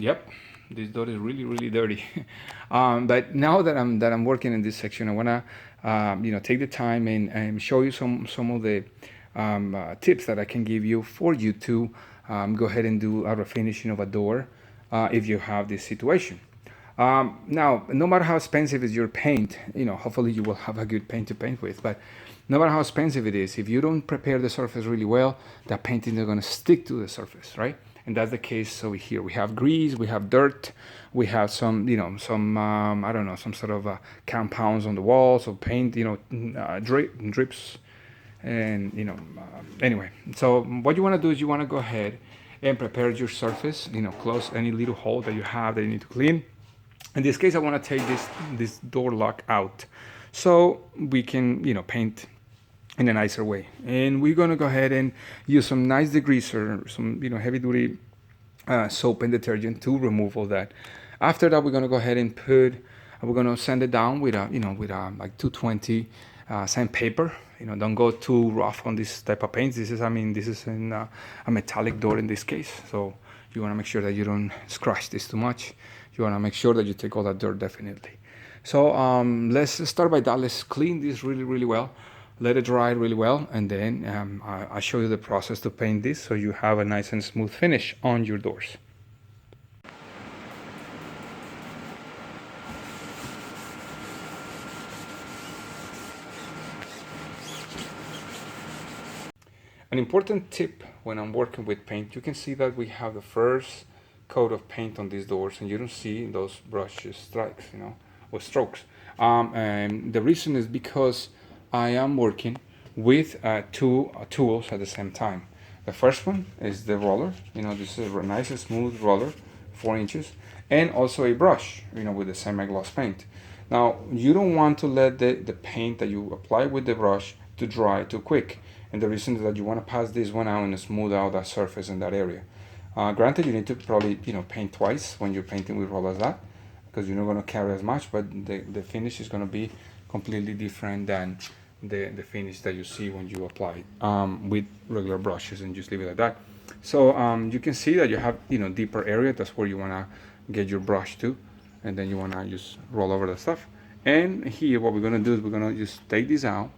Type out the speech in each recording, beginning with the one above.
Yep, this door is really dirty. But now that I'm working in this section, I wanna take the time and show you some of the tips that I can give you for you to go ahead and do a refinishing of a door if you have this situation. Now, no matter how expensive is your paint, hopefully you will have a good paint to paint with, but no matter how expensive it is, if you don't prepare the surface really well, the painting is going to stick to the surface, right? And that's the case over here. We have grease, we have dirt, we have some, I don't know, some sort of compounds on the walls of paint, drips, and anyway. So what you want to do is you want to go ahead and prepare your surface, close any little hole that you have that you need to clean. In this case, I want to take this door lock out so we can paint in a nicer way. And we're going to go ahead and use some nice degreaser, some heavy duty soap and detergent to remove all that. After that, we're going to go ahead and we're going to sand it down with a like 220 sandpaper. Don't go too rough on this type of paint. This is in a metallic door in this case, so you want to make sure that you don't scratch this too much. You want to make sure that you take all that dirt, definitely. So let's start by that. Let's clean this really well, let it dry really well, and then I'll show you the process to paint this so you have a nice and smooth finish on your doors. An important tip when I'm working with paint, you can see that we have the first coat of paint on these doors, and you don't see those brushes strikes, or strokes. And the reason is because I am working with two tools at the same time. The first one is the roller. This is a nice and smooth roller, 4 inches, and also a brush, with the semi-gloss paint. Now, you don't want to let the paint that you apply with the brush to dry too quick. And the reason is that you want to pass this one out and smooth out that surface in that area. Granted, you need to probably paint twice when you're painting with rollers that, because you're not going to carry as much, but the finish is going to be completely different than the finish that you see when you apply with regular brushes and just leave it like that. So you can see that you have deeper area. That's where you want to get your brush to, and then you want to just roll over the stuff. And here what we're going to do is we're going to just take this out,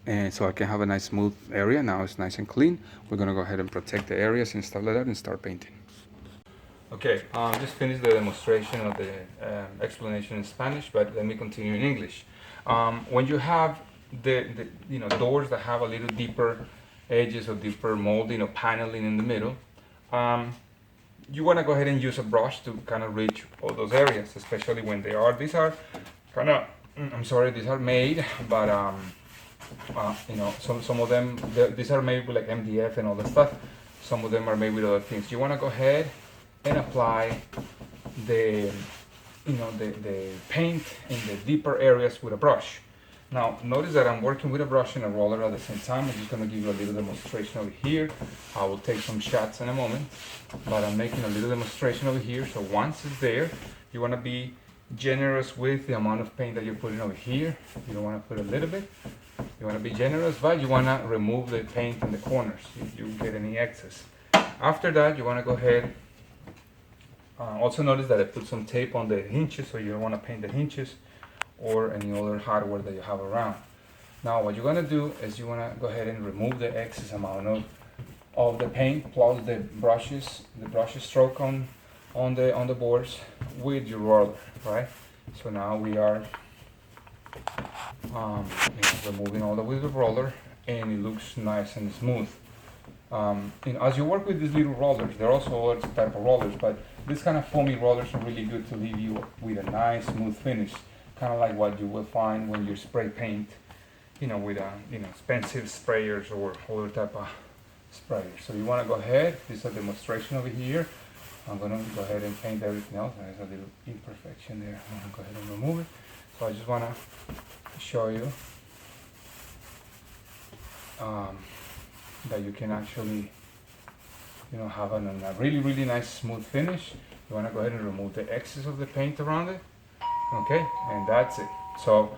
and so I can have a nice smooth area. Now it's nice and clean. We're gonna go ahead and protect the areas and stuff like that and start painting. Okay, just finished the demonstration of the explanation in Spanish, but let me continue in English. When you have the doors that have a little deeper edges or deeper mold, paneling in the middle, you want to go ahead and use a brush to kind of reach all those areas, especially when these are kind of, these are made, but some of them, these are made with like MDF and all that stuff. Some of them are made with other things. You want to go ahead and apply the paint in the deeper areas with a brush. Now notice that I'm working with a brush and a roller at the same time. I'm just going to give you a little demonstration over here. I will take some shots in a moment, but I'm making a little demonstration over here. So once it's there, you want to be generous with the amount of paint that you're putting over here. You don't want to put a little bit. You want to be generous, but you want to remove the paint in the corners if you get any excess. After that, you want to go ahead. Also notice that I put some tape on the hinges, so you don't want to paint the hinges or any other hardware that you have around. Now what you're going to do is you want to go ahead and remove the excess amount of the paint plus the brush stroke on the boards with your roller, right? So now we are removing all with the roller, and it looks nice and smooth. As you work with these little rollers, there are also other type of rollers, but this kind of foamy rollers are really good to leave you with a nice smooth finish, kind of like what you will find when you spray paint, with expensive sprayers or other type of sprayers. So you want to go ahead. This is a demonstration over here. I'm going to go ahead and paint everything else. There's a little imperfection there. I'm going to go ahead and remove it. So I just want to show you that you can actually have a really nice smooth finish. You want to go ahead and remove the excess of the paint around it. Okay, and that's it. So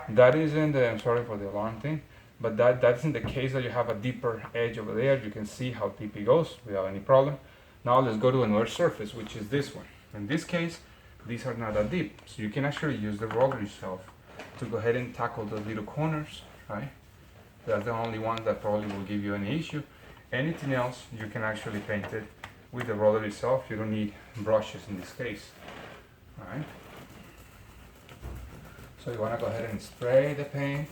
that isn't I'm sorry for the alarm thing, but that's in the case that you have a deeper edge over there. You can see how deep it goes without any problem. Now let's go to another surface, which is this one. In this case, these are not that deep, so you can actually use the roller itself to go ahead and tackle those little corners, right? That's the only one that probably will give you any issue. Anything else, you can actually paint it with the roller itself. You don't need brushes in this case, all right? So you want to go ahead and spray the paint,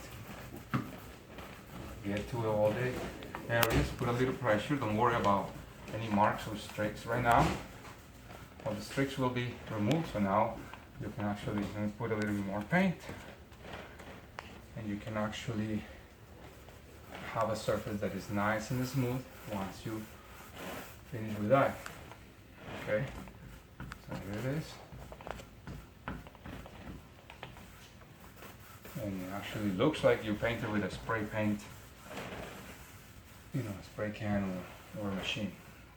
get to all the areas, put a little pressure. Don't worry about any marks or streaks right now. All the streaks will be removed, so now you can actually put a little bit more paint, and you can actually have a surface that is nice and smooth once you finish with that. Okay, so here it is. And it actually looks like you painted with a spray paint, you know, a spray can or a machine.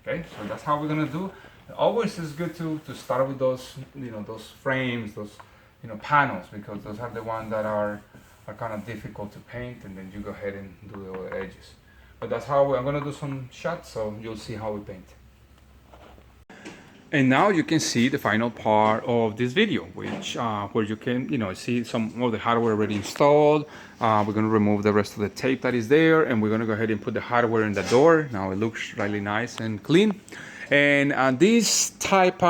Okay, so that's how we're gonna do. Always is good to start with those, you know, those frames, those, you know, panels, because those are the ones that are kind of difficult to paint, and then you go ahead and do the other edges. But that's how I'm gonna do some shots, so you'll see how we paint. And now you can see the final part of this video, which where you can, you know, see some of the hardware already installed. We're going to remove the rest of the tape that is there, and we're going to go ahead and put the hardware in the door. Now it looks really nice and clean. And this type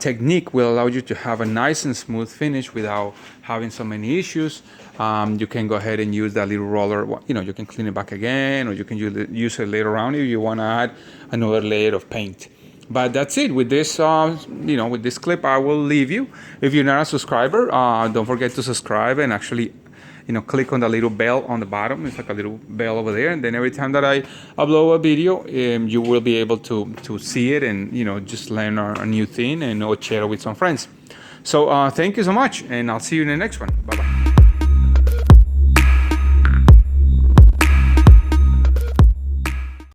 technique will allow you to have a nice and smooth finish without having so many issues. You can go ahead and use that little roller. You know, you can clean it back again, or you can use it later on if you want to add another layer of paint. But that's it with this, you know, with this clip. I will leave you. If you're not a subscriber, don't forget to subscribe and actually, you know, click on the little bell on the bottom. It's like a little bell over there, and then every time that I upload a video, you will be able to see it and, you know, just learn a new thing and or share it with some friends. So thank you so much, and I'll see you in the next one. Bye bye.